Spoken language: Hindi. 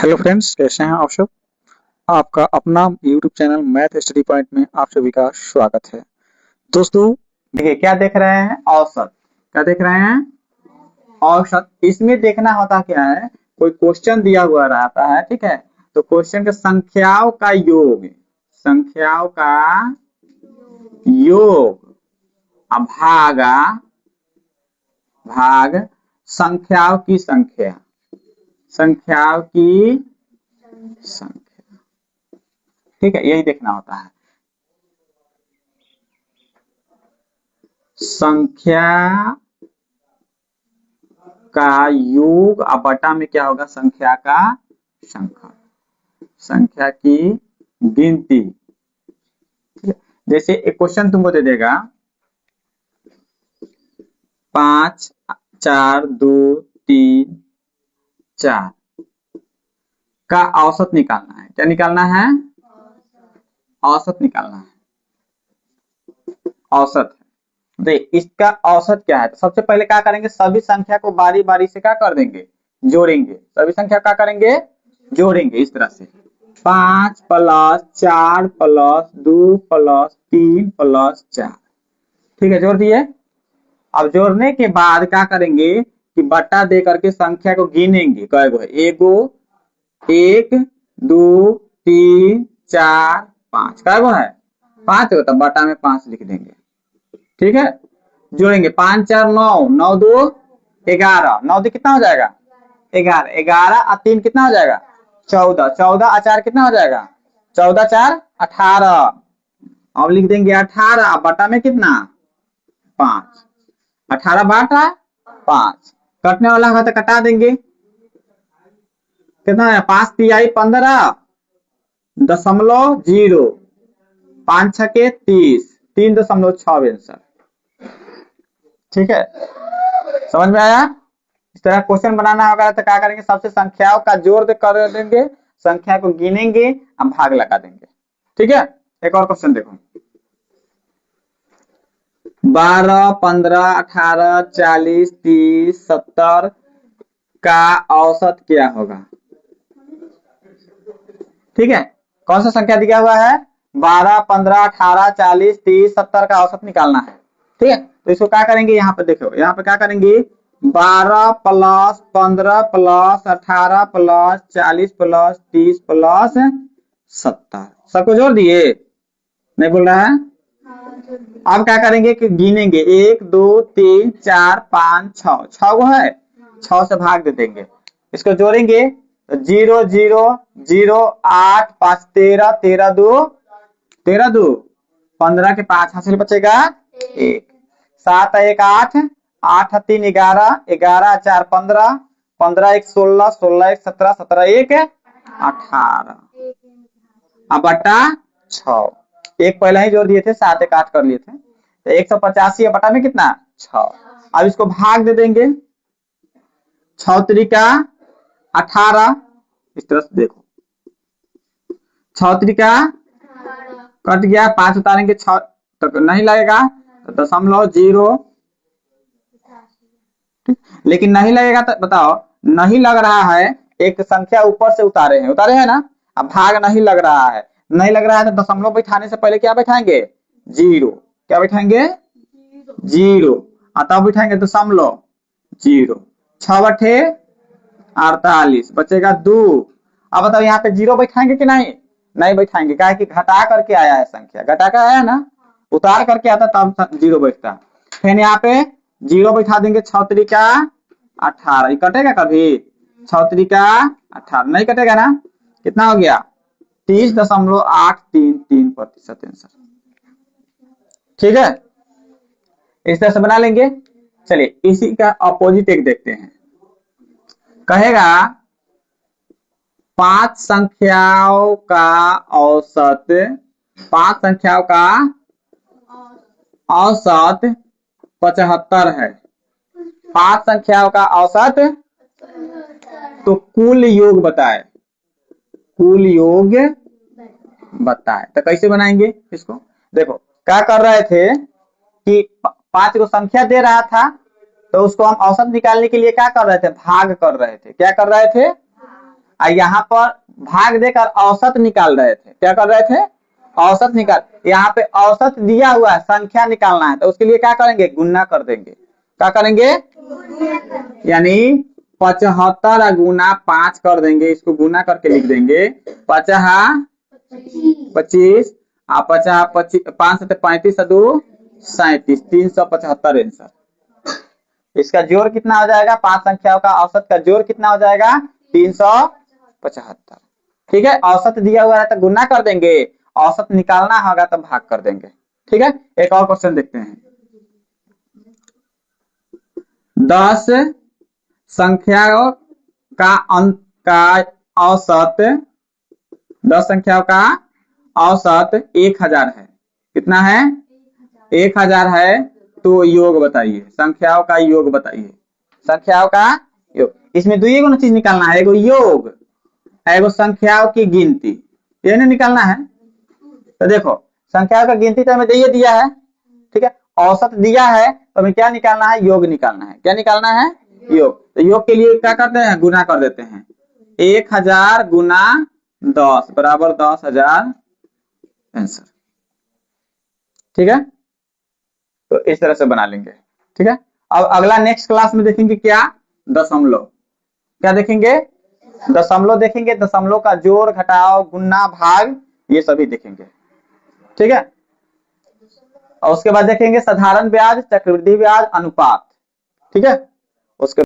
हेलो फ्रेंड्स, कैसे हैं आप सब। आपका अपना YouTube channel math study point में आप सभी का स्वागत है। दोस्तों देखिए क्या देख रहे हैं, औसत। क्या देख रहे हैं, औसत। इसमें देखना होता क्या है, कोई क्वेश्चन दिया हुआ रहता है, ठीक है। तो क्वेश्चन के संख्याओं का योग, संख्याओं का योग भागा भाग संख्याओं की संख्या, संख्याओं की संख्या, ठीक है। यही देखना होता है। संख्या का योग अब बटा में क्या होगा, संख्या का संख्या, संख्या की गिनती। जैसे एक क्वेश्चन तुमको दे देगा 5 4 2 3 4 का औसत निकालना है। क्या निकालना है, औसत निकालना है। औसत देख, इसका औसत क्या है। तो सबसे पहले क्या करेंगे, सभी संख्या को बारी बारी से क्या कर देंगे, जोड़ेंगे। सभी संख्या क्या करेंगे, जोड़ेंगे इस तरह से। 5 प्लस 4 प्लस 2 प्लस 3 प्लस 4, ठीक है, जोड़ दिए। अब जोड़ने के बाद क्या करेंगे कि बट्टा दे करके संख्या को गिनेंगे। कय गो है, एगो, 1 2 3 4 5, कय गो है, 5 हो, तो बट्टा में 5 लिख देंगे, ठीक है। जोड़ेंगे 5 4 9, 9 2 11, 9 2 कितना हो जाएगा 11, 11 और 3 कितना हो जाएगा 14, 14 और 4 कितना हो जाएगा 14 4 18। अब लिख देंगे 18 बटा में कितना 5, 18 बाटा 5, कटने वाला है तो कटा देंगे। कितना है, 5 तिहाई 15 दशमलव 0, 5 छके 30, 3.6 आंसर, ठीक है। समझ में आया। इस तरह क्वेश्चन बनाना होगा तो क्या करेंगे, सबसे संख्याओं का जोड़ कर देंगे, संख्या को गिनेंगे और भाग लगा देंगे, ठीक है। एक और क्वेश्चन देखो, 12 15 18 40 30 70 का औसत क्या होगा, ठीक है। कौन सा संख्या दिया हुआ है, 12 15 18 40 30 70 का औसत निकालना है, ठीक है। तो इसको क्या करेंगे, यहाँ पे देखो, यहाँ पे क्या करेंगे, 12 plus 15 plus 18 plus 40 plus 30 plus 70, सबको जोड़ दिए, नहीं बोल रहा है। अब क्या करेंगे कि गिनेंगे, 1 2 3 4 5 6, 6 गो है, 6 से भाग दे देंगे। इसको जोड़ेंगे तो 0 0 0 8 5 13, 13 2 13 2 15 के 5 हासिल बचेगा 1, 7 1 8, 8 3 11, 11 4 15, 15 1 16, 16 1 17, 17 1 18, अब बटा 6, एक पहले ही जोड़ दिए थे, 7 1 8 कर लिए थे, तो 185 बटा में कितना 6। अब इसको भाग दे देंगे, 6 त्रिका 18, इस तरह से देखो, 6 त्रिका कट गया, 5 उतारेंगे 6 तक नहीं लगेगा, तो 0.0, लेकिन नहीं लगेगा तो बताओ, नहीं लग रहा है, एक संख्या ऊपर से उतारे हैं, उतारे हैं ना। अब भाग नहीं लग रहा है, नहीं लग रहा है तो दशमलव बैठाने से पहले क्या बैठाएंगे, 0, क्या बैठाएंगे 0, तब बैठाएंगे दशमलव 0, 6 बटे 48 बचेगा 2। अब बताओ यहाँ पे 0 बैठाएंगे कि नहीं, नहीं बैठाएंगे, क्या है कि घटा करके आया है, संख्या घटा कर आया ना, उतार करके आता तब 0 बैठता। फिर यहाँ पे 0 बैठा देंगे, 6 त्रिका 18, ये कटेगा कभी, 6 त्रिका 18 नहीं कटेगा ना, कितना हो गया 30.833% आंसर, ठीक है। इस तरह से बना लेंगे। चलिए इसी का अपोजिट एक देखते हैं, कहेगा 5 संख्याओं का औसत, 5 संख्याओं का औसत 75 है, 5 संख्याओं का औसत, तो कुल योग बताए, कुल योग बताए। तो कैसे बनाएंगे इसको, देखो क्या कर रहे थे कि 5 को संख्या दे रहा था, तो उसको हम औसत निकालने के लिए क्या कर रहे थे, भाग कर रहे थे। क्या कर रहे थे, और यहाँ पर भाग देकर औसत निकाल रहे थे। क्या कर रहे थे? औसत निकाल। यहाँ पे औसत दिया हुआ है, संख्या निकालना है, तो उसके लिए क्या करेंगे? गुणा कर देंगे। क्या करेंगे? यानी 75 गुना 5 कर देंगे, इसको गुना करके लिख देंगे 50 25 50 25 5 से 35 दो 37 375 आंसर। इसका जोड़ कितना हो जाएगा? 5 संख्याओं का औसत का जोड़ कितना हो जाएगा? 375। ठीक है, औसत दिया हुआ है तो गुना कर देंगे, औसत निकालना होगा तो भाग कर देंगे। ठीक है, एक और क्वेश्चन देखते हैं। 10 संख्याओं का अंक का औसत, 10 संख्याओं का औसत 1000 है। कितना है? 1000 है। तो योग बताइए, संख्याओं का योग बताइए, संख्याओं का योग। इसमें दो ही चीज निकालना है, एगो योग, एगो संख्याओं की गिनती, ये नहीं निकालना है। तो देखो, संख्याओं का गिनती तो हमें दे दिया है, ठीक है, औसत दिया है, तो हमें क्या निकालना है? योग निकालना है। क्या निकालना है? योग। तो योग के लिए क्या करते हैं? गुना कर देते हैं। 1000 गुना 10 बराबर 10,000 आंसर। ठीक है, तो इस तरह से बना लेंगे। ठीक है, अब अगला नेक्स्ट क्लास में देखेंगे क्या? दशमलव। क्या देखेंगे? दशमलव देखेंगे। दशमलव का जोड़, घटाव, गुणा, भाग, ये सभी देखेंगे। ठीक है, और उसके बाद देखेंगे साधारण ब्याज, चक्रवृद्धि ब्याज, अनुपात। ठीक है, उसके